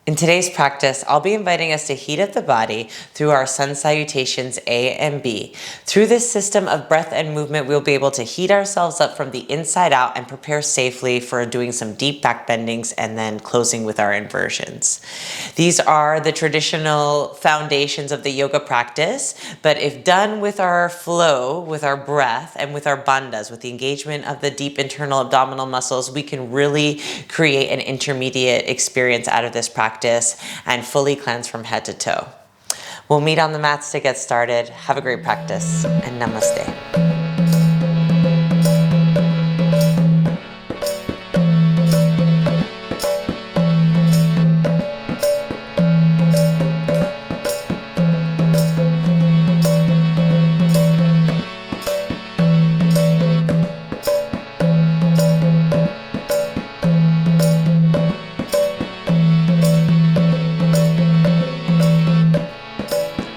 In today's practice, I'll be inviting us to heat up the body through our sun salutations A and B. Through this system of breath and movement, we'll be able to heat ourselves up from the inside out and prepare safely for doing some deep back bendings and then closing with our inversions. These are the traditional foundations of the yoga practice, but if done with our flow, with our breath, and with our bandhas, with the engagement of the deep internal abdominal muscles, we can really create an intermediate experience out of this practice and fully cleanse from head to toe. We'll meet on the mats to get started. Have a great practice, and namaste.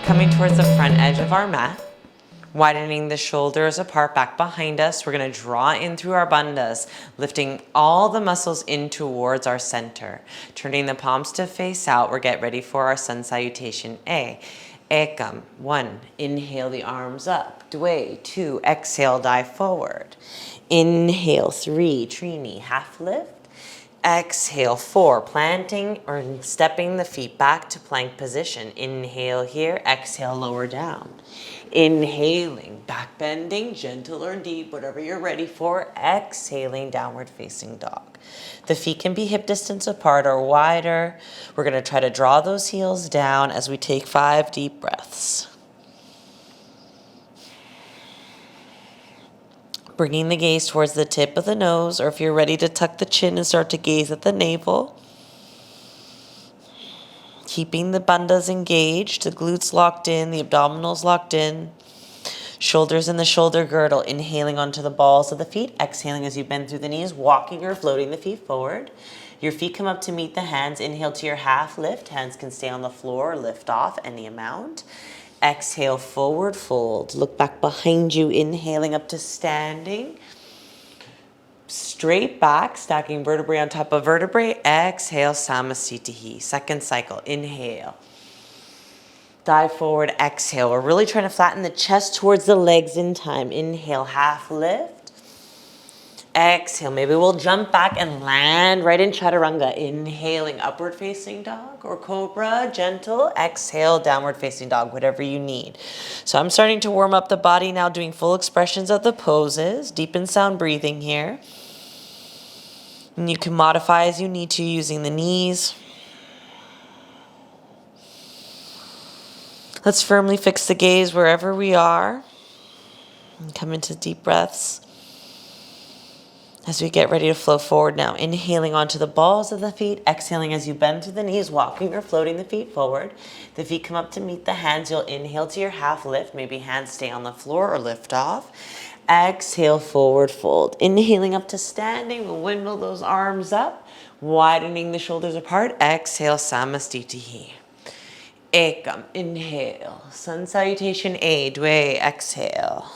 Coming towards the front edge of our mat, widening the shoulders apart back behind us. We're going to draw in through our bandhas, lifting all the muscles in towards our center. Turning the palms to face out, we'll get ready for our sun salutation A. Ekam, 1, inhale the arms up. Dve, 2, exhale, dive forward. Inhale, 3, trini, half lift. Exhale, 4, planting or stepping the feet back to plank position. Inhale here, exhale, lower down. Inhaling, back bending, gentle or deep, whatever you're ready for. Exhaling, downward facing dog. The feet can be hip distance apart or wider. We're gonna try to draw those heels down as we take 5 deep breaths. Bringing the gaze towards the tip of the nose, or if you're ready to tuck the chin and start to gaze at the navel. Keeping the bandhas engaged, the glutes locked in, the abdominals locked in. Shoulders in the shoulder girdle, inhaling onto the balls of the feet, exhaling as you bend through the knees, walking or floating the feet forward. Your feet come up to meet the hands. Inhale to your half lift. Hands can stay on the floor or lift off any amount. Exhale, forward fold. Look back behind you, inhaling up to standing. Straight back, stacking vertebrae on top of vertebrae. Exhale, samasthiti. Second cycle, inhale. Dive forward, exhale. We're really trying to flatten the chest towards the legs in time. Inhale, half lift. Exhale, maybe we'll jump back and land right in chaturanga. Inhaling, upward facing dog or cobra, gentle. Exhale, downward facing dog, whatever you need. So I'm starting to warm up the body now, doing full expressions of the poses. Deep and sound breathing here. And you can modify as you need to using the knees. Let's firmly fix the gaze wherever we are. And come into deep breaths. As we get ready to flow forward now, inhaling onto the balls of the feet, exhaling as you bend to the knees, walking or floating the feet forward. The feet come up to meet the hands. You'll inhale to your half lift. Maybe hands stay on the floor or lift off. Exhale, forward fold. Inhaling up to standing, we'll windmill those arms up, widening the shoulders apart. Exhale, samasthiti. Ekam, inhale. Sun salutation A, dve, exhale.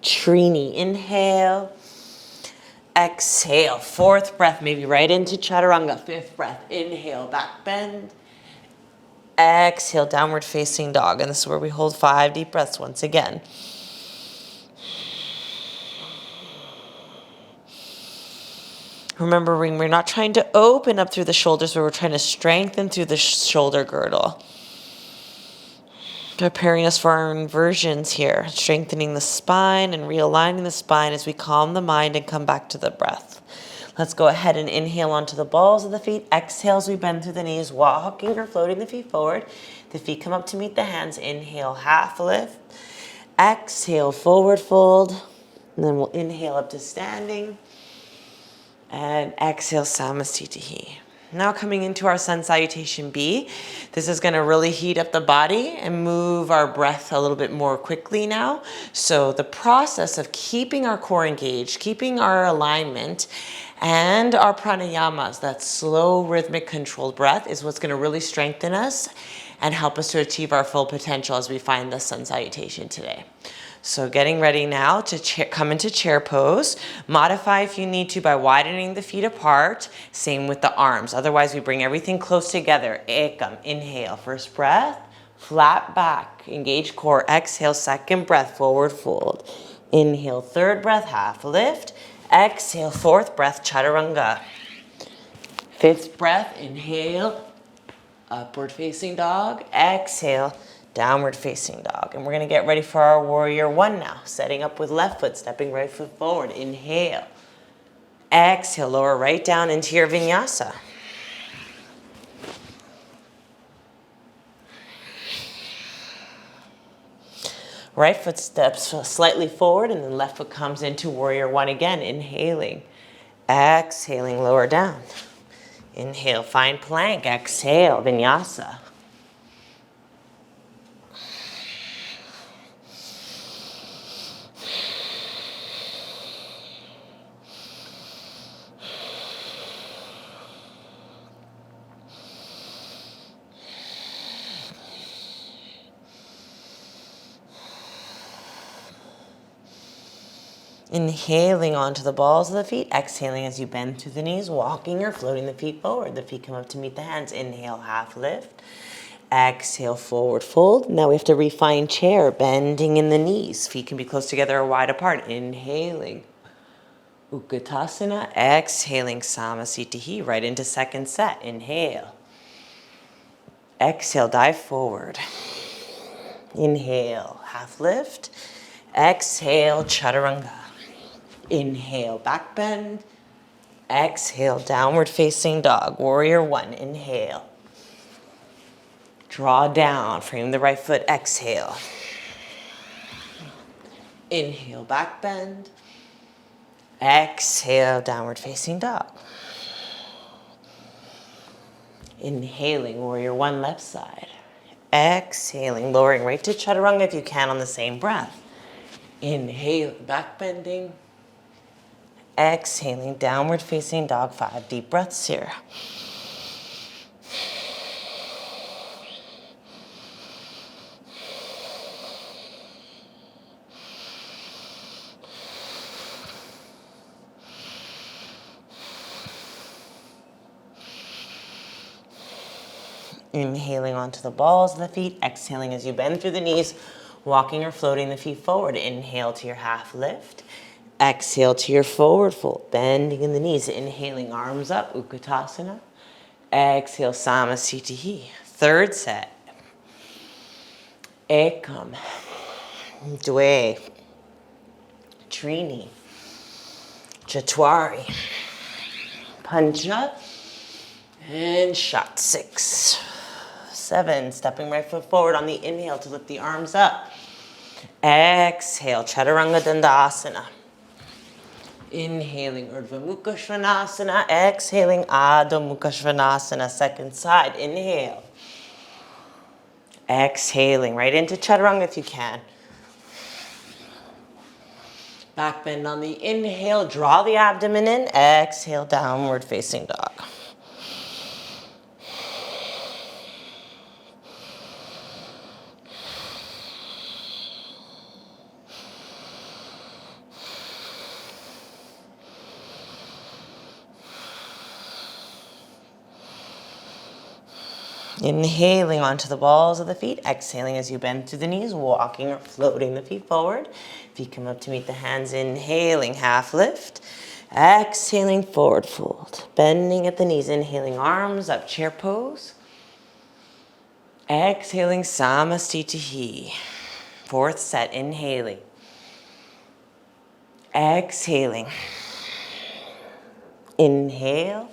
Trini, inhale. Exhale, 4th breath, maybe right into chaturanga. 5th breath, inhale, back bend. Exhale, downward facing dog. And this is where we hold 5 deep breaths once again. Remembering we're not trying to open up through the shoulders, but we're trying to strengthen through the shoulder girdle. Preparing us for our inversions here, strengthening the spine and realigning the spine as we calm the mind and come back to the breath. Let's go ahead and inhale onto the balls of the feet. Exhale as we bend through the knees, walking or floating the feet forward. The feet come up to meet the hands. Inhale, half lift. Exhale, forward fold. And then we'll inhale up to standing. And exhale, samasthiti. Now coming into our sun salutation B. This is going to really heat up the body and move our breath a little bit more quickly now. So the process of keeping our core engaged, keeping our alignment, and our pranayamas, that slow, rhythmic, controlled breath, is what's going to really strengthen us and help us to achieve our full potential as we find the sun salutation today. So getting ready now to come into chair pose. Modify if you need to by widening the feet apart. Same with the arms. Otherwise, we bring everything close together. Ekam, inhale, first breath. Flat back, engage core. Exhale, second breath, forward fold. Inhale, third breath, half lift. Exhale, fourth breath, chaturanga. Fifth breath, inhale, upward facing dog. Exhale, downward facing dog. And we're gonna get ready for our warrior one now. Setting up with left foot, stepping right foot forward. Inhale. Exhale, lower right down into your vinyasa. Right foot steps slightly forward and then left foot comes into warrior one again. Inhaling, exhaling, lower down. Inhale, find plank. Exhale, vinyasa. Inhaling onto the balls of the feet. Exhaling as you bend through the knees, walking or floating the feet forward. The feet come up to meet the hands. Inhale, half lift. Exhale, forward fold. Now we have to refine chair, bending in the knees. Feet can be close together or wide apart. Inhaling, Utkatasana. Exhaling, Samasthiti, right into second set. Inhale. Exhale, dive forward. Inhale, half lift. Exhale, chaturanga. Inhale, back bend. Exhale, downward facing dog. Warrior one, inhale. Draw down, frame the right foot, exhale. Inhale, back bend. Exhale, downward facing dog. Inhaling, warrior one, left side. Exhaling, lowering right to chaturanga if you can on the same breath. Inhale, back bending. Exhaling, downward facing dog. 5 deep breaths here. Inhaling onto the balls of the feet. Exhaling as you bend through the knees, walking or floating the feet forward. Inhale to your half lift. Exhale to your forward fold, bending in the knees. Inhaling, arms up, Utkatasana. Exhale, Samasthiti. Third set. Ekam, Dwe, Trini, Chatwari, Pancha, and Shat. 6, 7, stepping right foot forward on the inhale to lift the arms up. Exhale, Chaturanga Dandasana. Inhaling, Urdhva Mukha Svanasana. Exhaling, Adho Mukha Svanasana. Second side, inhale. Exhaling, right into Chaturanga if you can. Back bend on the inhale, draw the abdomen in. Exhale, downward facing dog. Inhaling onto the balls of the feet. Exhaling as you bend through the knees, walking or floating the feet forward. Feet come up to meet the hands. Inhaling, half lift. Exhaling, forward fold. Bending at the knees. Inhaling, arms up, chair pose. Exhaling, Samasthiti. Fourth set, inhaling. Exhaling. Inhale.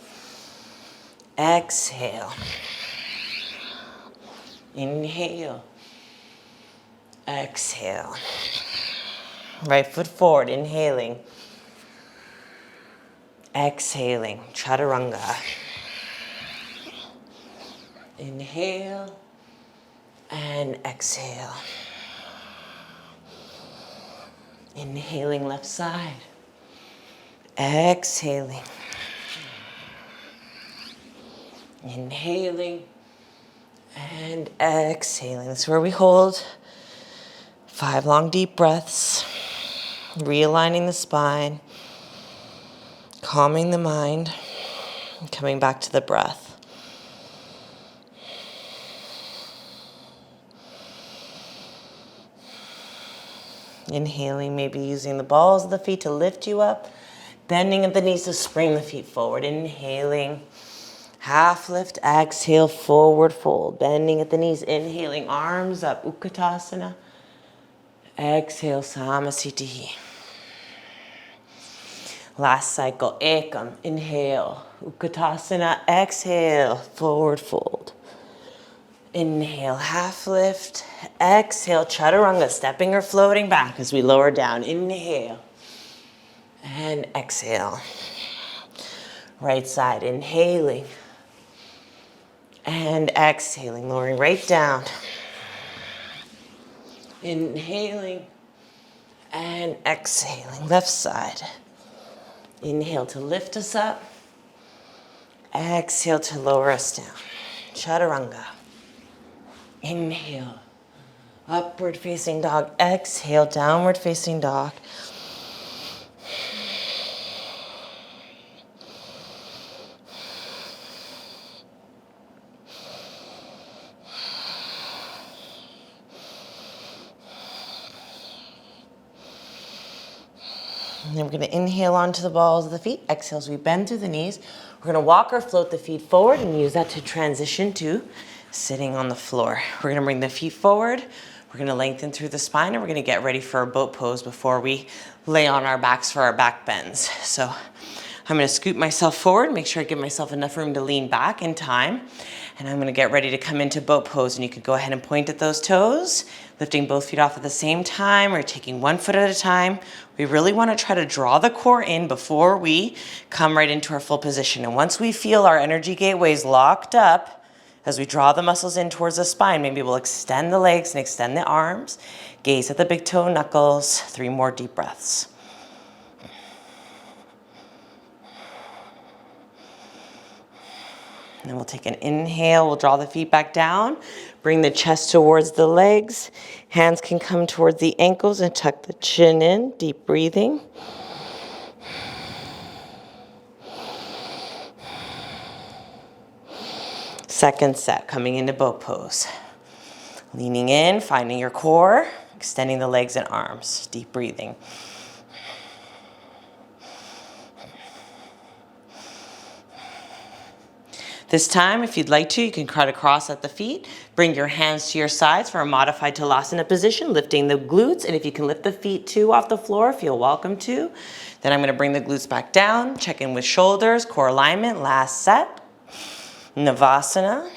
Exhale. Inhale. Exhale. Right foot forward, inhaling. Exhaling, Chaturanga. Inhale and exhale. Inhaling left side. Exhaling. Inhaling and exhaling. That's where we hold 5 long deep breaths, realigning the spine, calming the mind, and coming back to the breath. Inhaling, maybe using the balls of the feet to lift you up, bending at the knees to spring the feet forward. Inhaling, half lift, exhale, forward fold, bending at the knees, inhaling, arms up, Utkatasana. Exhale, Samasthiti. Last cycle, Ekam, inhale, Utkatasana, exhale, forward fold. Inhale, half lift, exhale, Chaturanga, stepping or floating back as we lower down. Inhale and exhale. Right side, inhaling and exhaling, lowering right down. Inhaling and exhaling, left side. Inhale to lift us up, exhale to lower us down. Chaturanga. Inhale, upward facing dog. Exhale, downward facing dog. And then we're going to inhale onto the balls of the feet. Exhale as we bend through the knees. We're going to walk or float the feet forward and use that to transition to sitting on the floor. We're going to bring the feet forward. We're going to lengthen through the spine, and we're going to get ready for a boat pose before we lay on our backs for our back bends. So I'm going to scoot myself forward, make sure I give myself enough room to lean back in time. And I'm going to get ready to come into boat pose. And you could go ahead and point at those toes, lifting both feet off at the same time, or taking one foot at a time. We really want to try to draw the core in before we come right into our full position. And once we feel our energy gateways locked up, as we draw the muscles in towards the spine, maybe we'll extend the legs and extend the arms. Gaze at the big toe knuckles. 3 more deep breaths. And then we'll take an inhale. We'll draw the feet back down. Bring the chest towards the legs. Hands can come towards the ankles and tuck the chin in. Deep breathing. Second set, coming into boat pose. Leaning in, finding your core, extending the legs and arms. Deep breathing. This time, if you'd like to, you can try to cross at the feet. Bring your hands to your sides for a modified Talasana position, lifting the glutes. And if you can lift the feet too off the floor, feel welcome to. Then I'm going to bring the glutes back down, check in with shoulders, core alignment, last set. Navasana.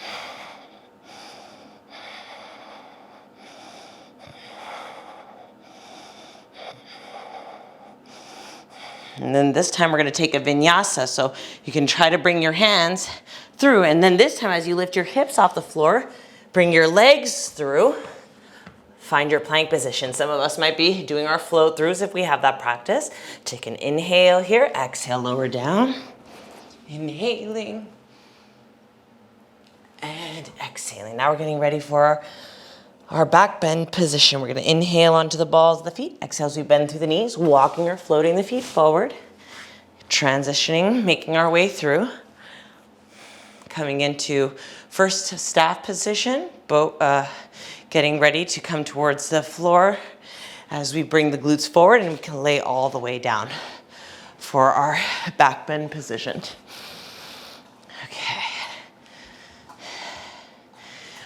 And then this time we're going to take a vinyasa. So you can try to bring your hands through. And then this time as you lift your hips off the floor, bring your legs through. Find your plank position. Some of us might be doing our float throughs if we have that practice. Take an inhale here. Exhale, lower down. Inhaling. And exhaling. Now we're getting ready for our back bend position. We're going to inhale onto the balls of the feet. Exhale as we bend through the knees, walking or floating the feet forward. Transitioning, making our way through. Coming into first staff position. Getting ready to come towards the floor as we bring the glutes forward, and we can lay all the way down for our back bend position. Okay.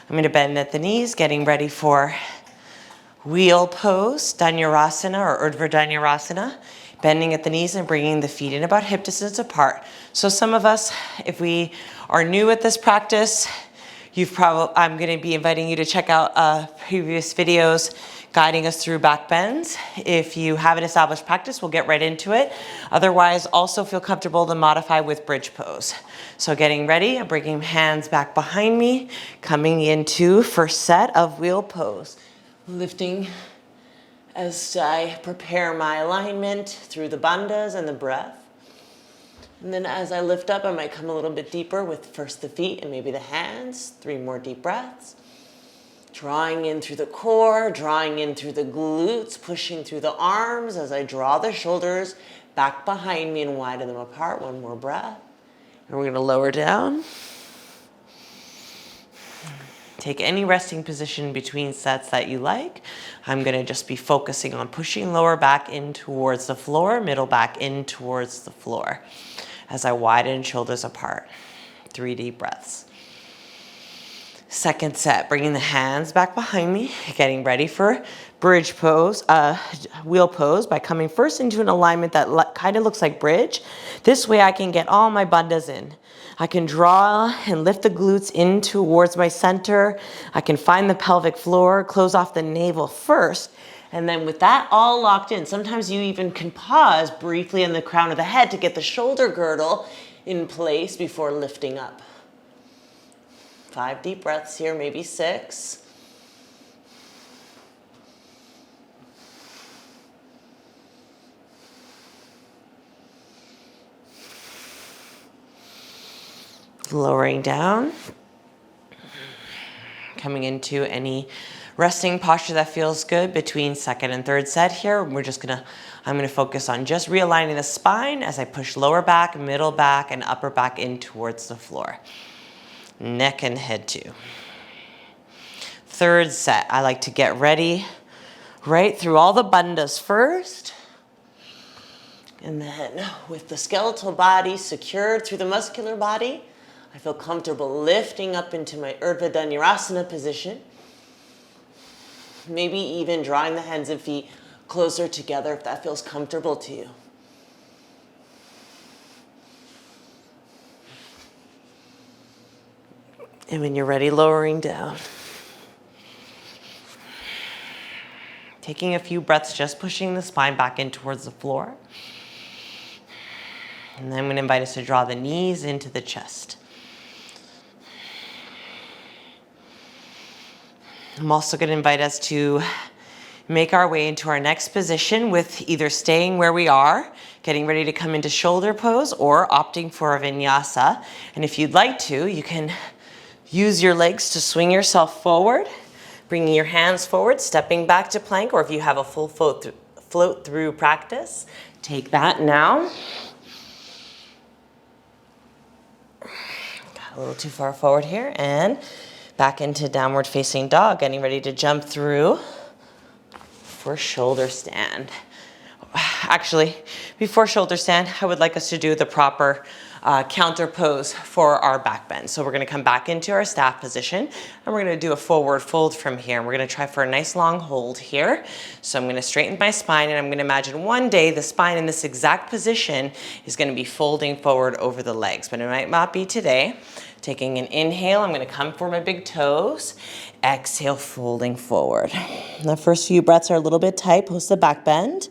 I'm going to bend at the knees, getting ready for wheel pose, Dhanurasana or Urdhva Dhanurasana. Bending at the knees and bringing the feet in about hip distance apart. So some of us, if we are new at this practice, I'm going to be inviting you to check out previous videos guiding us through back bends. If you have an established practice, we'll get right into it. Otherwise, also feel comfortable to modify with bridge pose. So getting ready, I'm bringing hands back behind me, coming into first set of wheel pose. Lifting as I prepare my alignment through the bandhas and the breath. And then as I lift up, I might come a little bit deeper with first the feet and maybe the hands. 3 more deep breaths. Drawing in through the core, drawing in through the glutes, pushing through the arms as I draw the shoulders back behind me and widen them apart. One more breath. And we're going to lower down. Take any resting position between sets that you like. I'm going to just be focusing on pushing lower back in towards the floor, middle back in towards the floor as I widen shoulders apart. 3 deep breaths. Second set, bringing the hands back behind me, getting ready for bridge pose, wheel pose by coming first into an alignment that kind of looks like bridge. This way I can get all my bandhas in. I can draw and lift the glutes in towards my center. I can find the pelvic floor, close off the navel first. And then with that all locked in, sometimes you even can pause briefly on the crown of the head to get the shoulder girdle in place before lifting up. 5 deep breaths here, maybe 6. Lowering down. Coming into any resting posture that feels good between second and third set here. I'm gonna focus on just realigning the spine as I push lower back, middle back, and upper back in towards the floor. Neck and head too. Third set, I like to get ready right through all the bandhas first. And then with the skeletal body secured through the muscular body, I feel comfortable lifting up into my Urdhva Dhanurasana position. Maybe even drawing the hands and feet closer together if that feels comfortable to you. And when you're ready, lowering down. Taking a few breaths, just pushing the spine back in towards the floor. And then I'm going to invite us to draw the knees into the chest. I'm also going to invite us to make our way into our next position with either staying where we are, getting ready to come into shoulder pose, or opting for a vinyasa. And if you'd like to, you can use your legs to swing yourself forward, bringing your hands forward, stepping back to plank, or if you have a full float through practice, take that now. Got a little too far forward here, and back into downward facing dog, getting ready to jump through for shoulder stand. Actually, before shoulder stand, I would like us to do the proper counter pose for our back bend. So we're going to come back into our staff position, and we're going to do a forward fold from here. We're going to try for a nice long hold here. So I'm going to straighten my spine, and I'm going to imagine one day the spine in this exact position is going to be folding forward over the legs, but it might not be today. Taking an inhale, I'm going to come for my big toes. Exhale, folding forward. The first few breaths are a little bit tight post the back bend.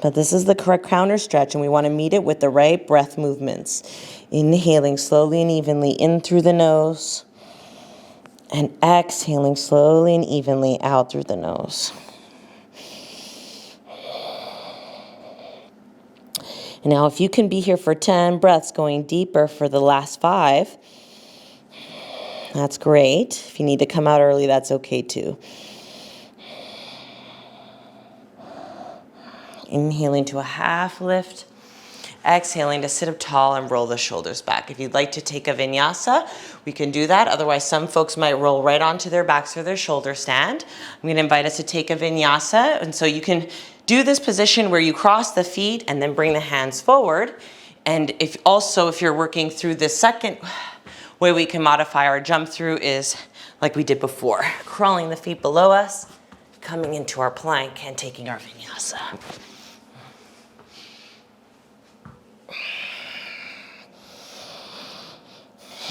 But this is the correct counter stretch, and we want to meet it with the right breath movements. Inhaling slowly and evenly in through the nose, and exhaling slowly and evenly out through the nose. And now if you can be here for 10 breaths, going deeper for the last 5, that's great. If you need to come out early, that's okay too. Inhaling to a half lift. Exhaling to sit up tall and roll the shoulders back. If you'd like to take a vinyasa, we can do that. Otherwise, some folks might roll right onto their backs or their shoulder stand. I'm going to invite us to take a vinyasa. And so you can do this position where you cross the feet and then bring the hands forward. And if you're working through the second way we can modify our jump through is like we did before. Crawling the feet below us, coming into our plank and taking our vinyasa.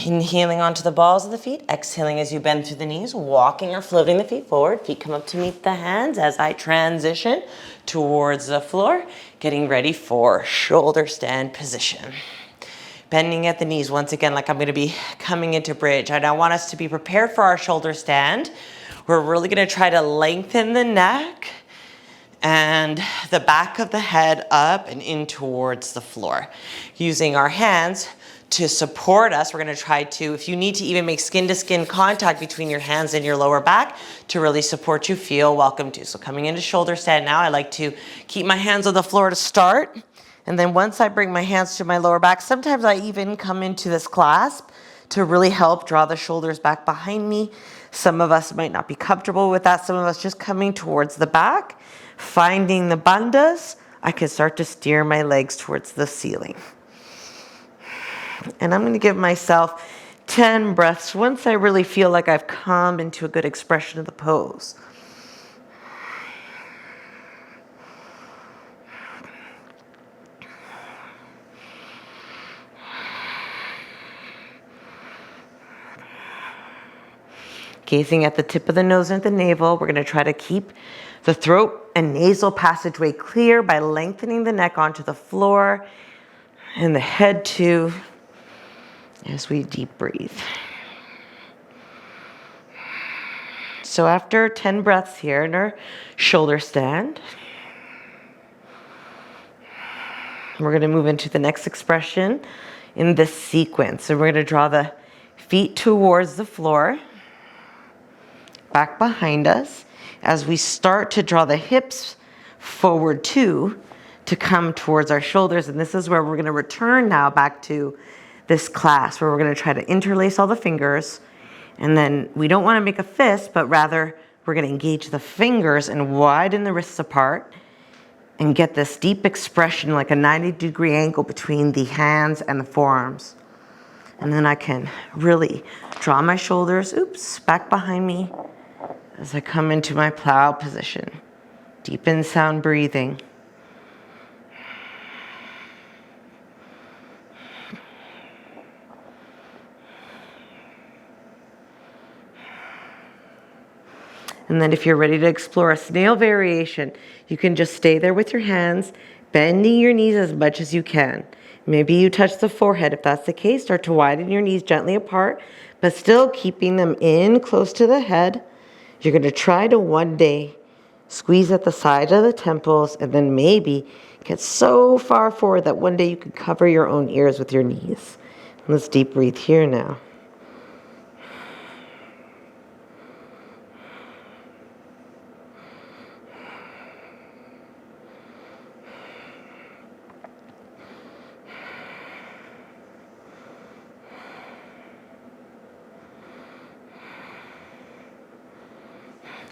Inhaling onto the balls of the feet, exhaling as you bend through the knees, walking or floating the feet forward. Feet come up to meet the hands as I transition towards the floor, getting ready for shoulder stand position. Bending at the knees once again, like I'm going to be coming into bridge. I now want us to be prepared for our shoulder stand. We're really going to try to lengthen the neck and the back of the head up and in towards the floor. Using our hands to support us. We're going to try to, if you need to even make skin to skin contact between your hands and your lower back to really support you, feel welcome to. So coming into shoulder stand now, I like to keep my hands on the floor to start. And then once I bring my hands to my lower back, sometimes I even come into this clasp to really help draw the shoulders back behind me. Some of us might not be comfortable with that. Some of us just coming towards the back, finding the bandhas. I can start to steer my legs towards the ceiling. And I'm going to give myself 10 breaths once I really feel like I've come into a good expression of the pose. Gazing at the tip of the nose and the navel, we're going to try to keep the throat and nasal passageway clear by lengthening the neck onto the floor and the head too, as we deep breathe. So after 10 breaths here in our shoulder stand, we're going to move into the next expression in this sequence. So we're going to draw the feet towards the floor, back behind us, as we start to draw the hips forward too, to come towards our shoulders. And this is where we're going to return now back to this class, where we're going to try to interlace all the fingers. And then we don't want to make a fist, but rather we're going to engage the fingers and widen the wrists apart and get this deep expression, like a 90-degree angle between the hands and the forearms. And then I can really draw my shoulders, back behind me as I come into my plow position. Deep in sound breathing. And then if you're ready to explore a snail variation, you can just stay there with your hands, bending your knees as much as you can. Maybe you touch the forehead. If that's the case, start to widen your knees gently apart, but still keeping them in close to the head. You're going to try to one day squeeze at the side of the temples and then maybe get so far forward that one day you can cover your own ears with your knees. Let's deep breathe here now.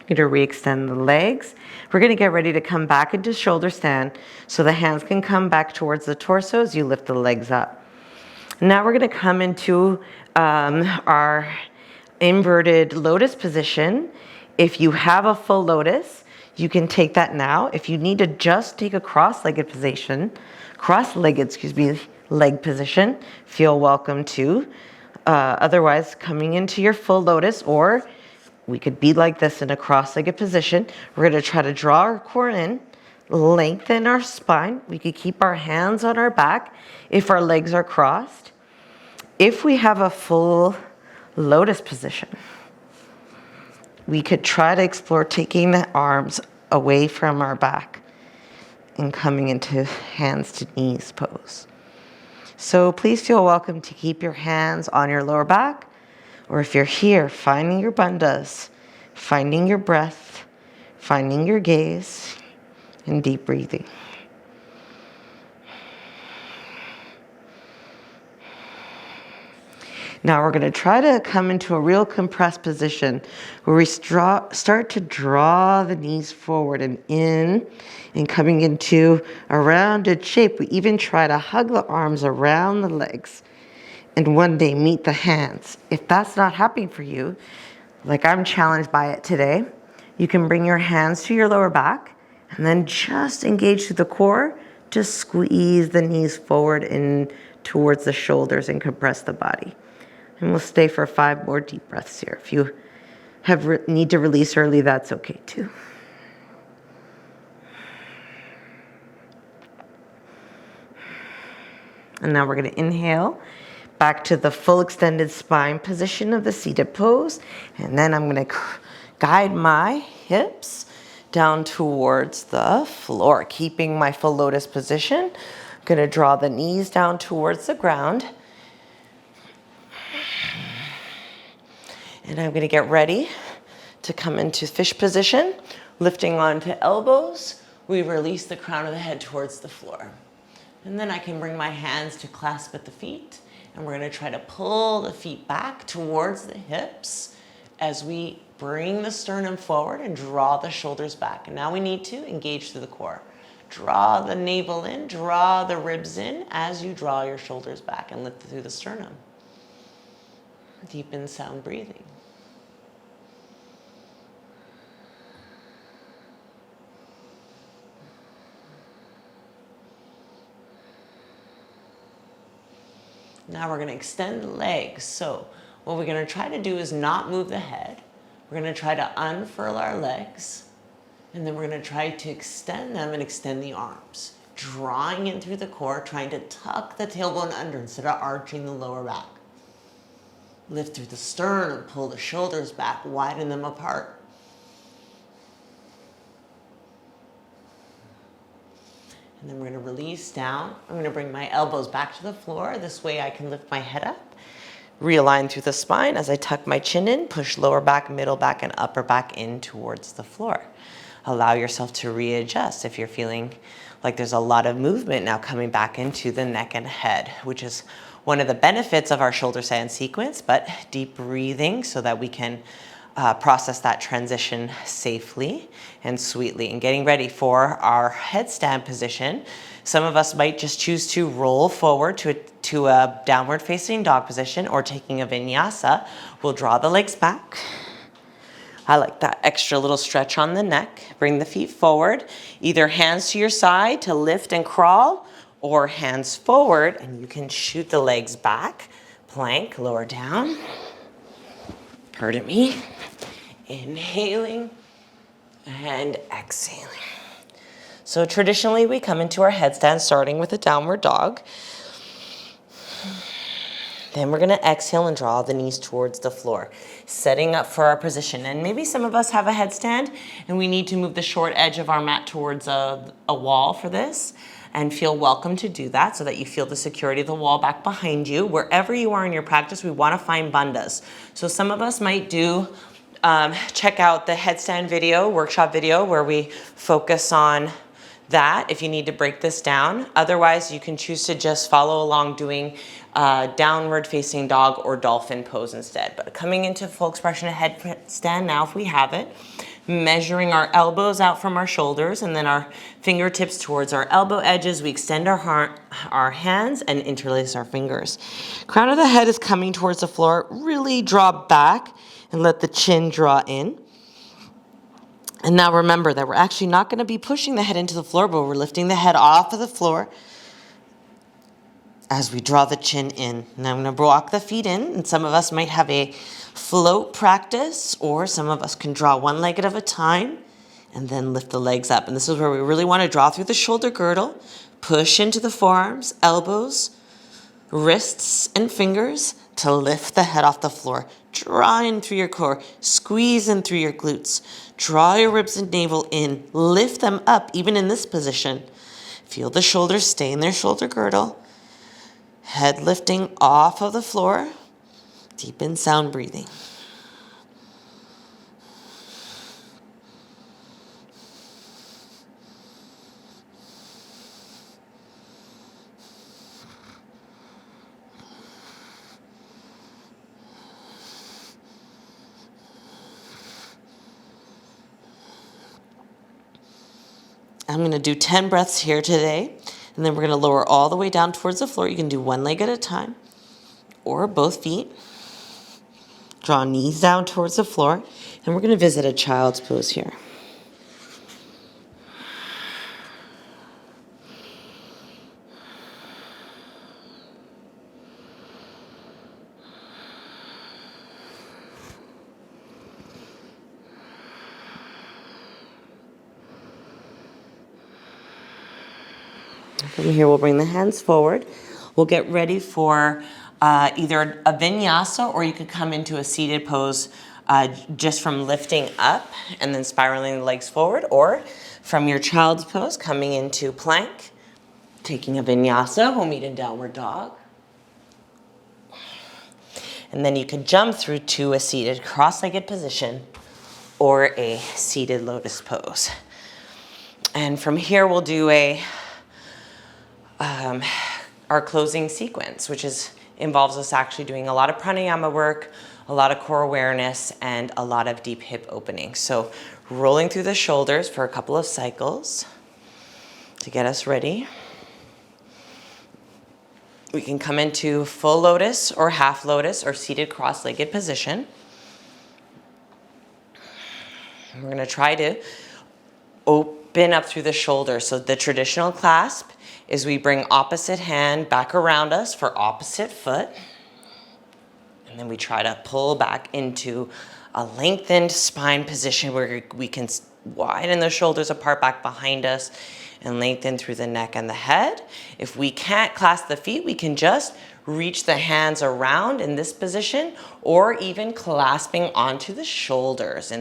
You're going to re-extend the legs. We're going to get ready to come back into shoulder stand so the hands can come back towards the torso as you lift the legs up. Now we're going to come into our inverted lotus position. If you have a full lotus, you can take that now. If you need to just take a cross-legged position, leg position, feel welcome to. Otherwise, coming into your full lotus, or we could be like this in a cross-legged position. We're going to try to draw our core in, lengthen our spine. We could keep our hands on our back if our legs are crossed. If we have a full lotus position, we could try to explore taking the arms away from our back and coming into hands to knees pose. So please feel welcome to keep your hands on your lower back. Or if you're here, finding your bandhas, finding your breath, finding your gaze, and deep breathing. Now we're going to try to come into a real compressed position where we start to draw the knees forward and in, and coming into a rounded shape. We even try to hug the arms around the legs. And one day meet the hands. If that's not happening for you, like I'm challenged by it today, you can bring your hands to your lower back and then just engage through the core. Just squeeze the knees forward and towards the shoulders and compress the body. And we'll stay for 5 more deep breaths here. If you need to release early, that's okay too. And now we're going to inhale back to the full extended spine position of the seated pose. And then I'm going to guide my hips down towards the floor, keeping my full lotus position. I'm going to draw the knees down towards the ground. And I'm gonna get ready to come into fish position, lifting onto elbows. We release the crown of the head towards the floor. And then I can bring my hands to clasp at the feet, and we're gonna try to pull the feet back towards the hips as we bring the sternum forward and draw the shoulders back. And now we need to engage through the core. Draw the navel in, draw the ribs in as you draw your shoulders back and lift through the sternum. Deepen sound breathing. Now we're going to extend the legs. So what we're going to try to do is not move the head. We're going to try to unfurl our legs. And then we're going to try to extend them and extend the arms. Drawing in through the core, trying to tuck the tailbone under instead of arching the lower back. Lift through the sternum, pull the shoulders back, widen them apart. And then we're going to release down. I'm going to bring my elbows back to the floor. This way I can lift my head up. Realign through the spine as I tuck my chin in, push lower back, middle back, and upper back in towards the floor. Allow yourself to readjust if you're feeling like there's a lot of movement now coming back into the neck and head, which is one of the benefits of our shoulder stand sequence, but deep breathing so that we can process that transition safely and sweetly. And getting ready for our headstand position, some of us might just choose to roll forward to a downward facing dog position, or taking a vinyasa. We'll draw the legs back. I like that extra little stretch on the neck. Bring the feet forward, either hands to your side to lift and crawl, or hands forward and you can shoot the legs back. Plank, lower down. Pardon me. Inhaling and exhaling. So traditionally we come into our headstand starting with a downward dog. Then we're gonna exhale and draw the knees towards the floor, setting up for our position. And maybe some of us have a headstand and we need to move the short edge of our mat towards a wall for this, and feel welcome to do that so that you feel the security of the wall back behind you. Wherever you are in your practice, we wanna find bandhas. So some of us might do, check out the headstand video, workshop video, where we focus on that if you need to break this down. Otherwise, you can choose to just follow along doing downward facing dog or dolphin pose instead. But coming into full expression of headstand now, if we have it, measuring our elbows out from our shoulders and then our fingertips towards our elbow edges. We extend our hands and interlace our fingers. Crown of the head is coming towards the floor. Really draw back and let the chin draw in. And now remember that we're actually not going to be pushing the head into the floor, but we're lifting the head off of the floor as we draw the chin in. Now I'm going to walk the feet in, and some of us might have a float practice, or some of us can draw one leg at a time and then lift the legs up. And this is where we really want to draw through the shoulder girdle, push into the forearms, elbows, wrists, and fingers to lift the head off the floor. Draw in through your core, squeeze in through your glutes. Draw your ribs and navel in, lift them up even in this position. Feel the shoulders stay in their shoulder girdle. Head lifting off of the floor. Deepen sound breathing. I'm going to do 10 breaths here today, and then we're going to lower all the way down towards the floor. You can do one leg at a time or both feet. Draw knees down towards the floor, and we're going to visit a child's pose here. From here, we'll bring the hands forward. We'll get ready for either a vinyasa, or you could come into a seated pose just from lifting up and then spiraling the legs forward, or from your child's pose, coming into plank, taking a vinyasa. We'll meet in downward dog. And then you can jump through to a seated cross-legged position or a seated lotus pose. And from here, we'll do our closing sequence, which involves us actually doing a lot of pranayama work, a lot of core awareness, and a lot of deep hip opening. So rolling through the shoulders for a couple of cycles to get us ready. We can come into full lotus or half lotus or seated cross-legged position. We're going to try to open up through the shoulders. So the traditional clasp is we bring opposite hand back around us for opposite foot. And then we try to pull back into a lengthened spine position where we can widen the shoulders apart back behind us and lengthen through the neck and the head. If we can't clasp the feet, we can just reach the hands around in this position or even clasping onto the shoulders.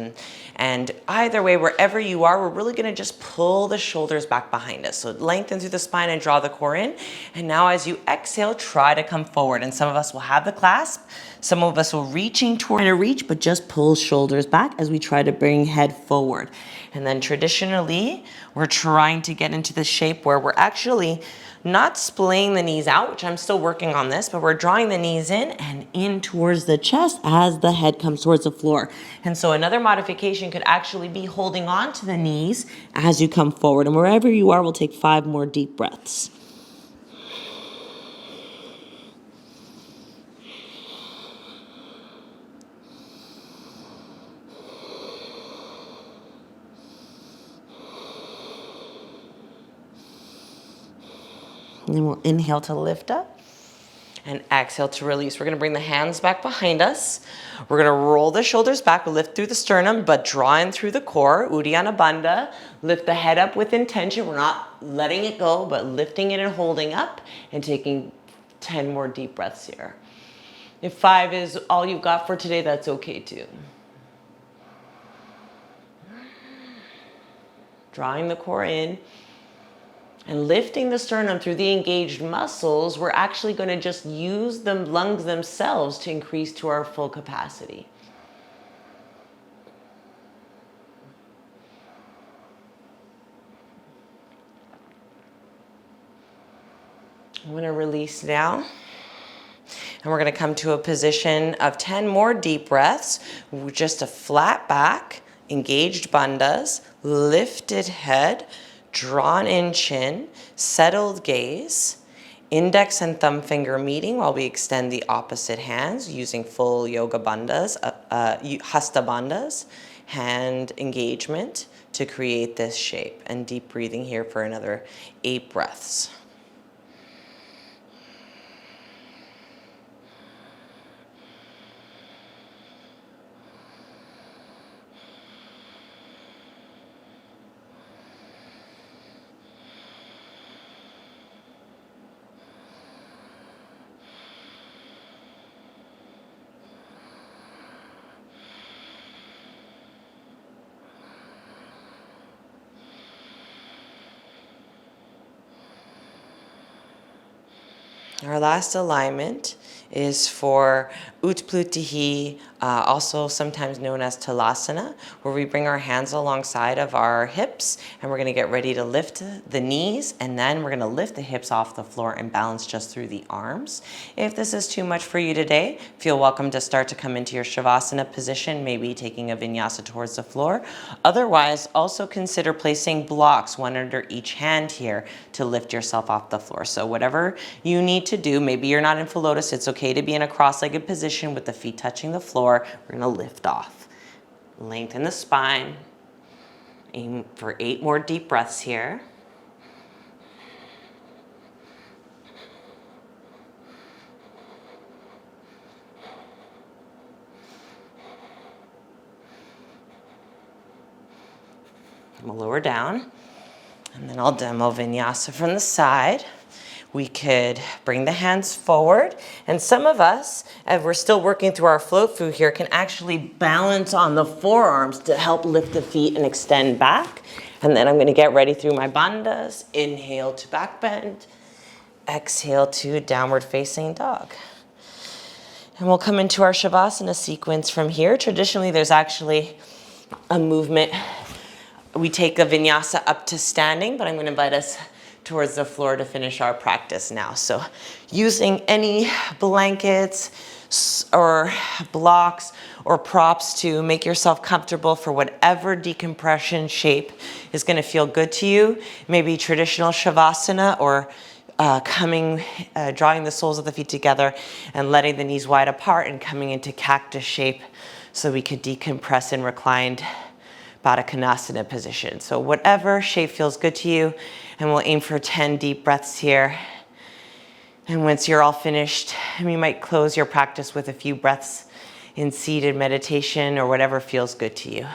And either way, wherever you are, we're really gonna just pull the shoulders back behind us. So lengthen through the spine and draw the core in. And now as you exhale, try to come forward. And some of us will have the clasp. Some of us will reaching toward a reach, but just pull shoulders back as we try to bring head forward. And then traditionally, we're trying to get into the shape where we're actually not splaying the knees out, which I'm still working on this, but we're drawing the knees in and in towards the chest as the head comes towards the floor. And so another modification could actually be holding on to the knees as you come forward. And wherever you are, we'll take 5 more deep breaths. And then we'll inhale to lift up and exhale to release. We're gonna bring the hands back behind us. We're gonna roll the shoulders back, lift through the sternum, but draw in through the core, Uddiyana Bandha. Lift the head up with intention. We're not letting it go, but lifting it and holding up and taking 10 more deep breaths here. If 5 is all you've got for today, that's okay too. Drawing the core in. And lifting the sternum through the engaged muscles, we're actually going to just use the lungs themselves to increase to our full capacity. I'm going to release now. And we're going to come to a position of 10 more deep breaths, just a flat back, engaged bandhas, lifted head, drawn in chin, settled gaze, index and thumb finger meeting while we extend the opposite hands using full yoga bandhas, hasta bandhas, hand engagement to create this shape. And deep breathing here for another 8 breaths. Our last alignment is for Utplutihi, also sometimes known as Talasana, where we bring our hands alongside of our hips and we're gonna get ready to lift the knees and then we're gonna lift the hips off the floor and balance just through the arms. If this is too much for you today, feel welcome to start to come into your Shavasana position, maybe taking a Vinyasa towards the floor. Otherwise, also consider placing blocks, one under each hand here, to lift yourself off the floor. So whatever you need to do, maybe you're not in full lotus, it's okay to be in a cross-legged position with the feet touching the floor. We're gonna lift off. Lengthen the spine. Aim for 8 more deep breaths here. I'm gonna lower down, and then I'll demo Vinyasa from the side. We could bring the hands forward, and some of us, as we're still working through our float through here, can actually balance on the forearms to help lift the feet and extend back. And then I'm gonna get ready through my bandhas. Inhale to back bend, exhale to downward facing dog. And we'll come into our Shavasana sequence from here. Traditionally, there's actually a movement. We take a vinyasa up to standing, but I'm going to invite us towards the floor to finish our practice now. So using any blankets or blocks or props to make yourself comfortable for whatever decompression shape is going to feel good to you. Maybe traditional Shavasana or drawing the soles of the feet together and letting the knees wide apart and coming into cactus shape so we could decompress in reclined Baddha Konasana position. So whatever shape feels good to you, and we'll aim for 10 deep breaths here. And once you're all finished, you might close your practice with a few breaths in seated meditation or whatever feels good to you.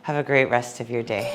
Have a great rest of your day.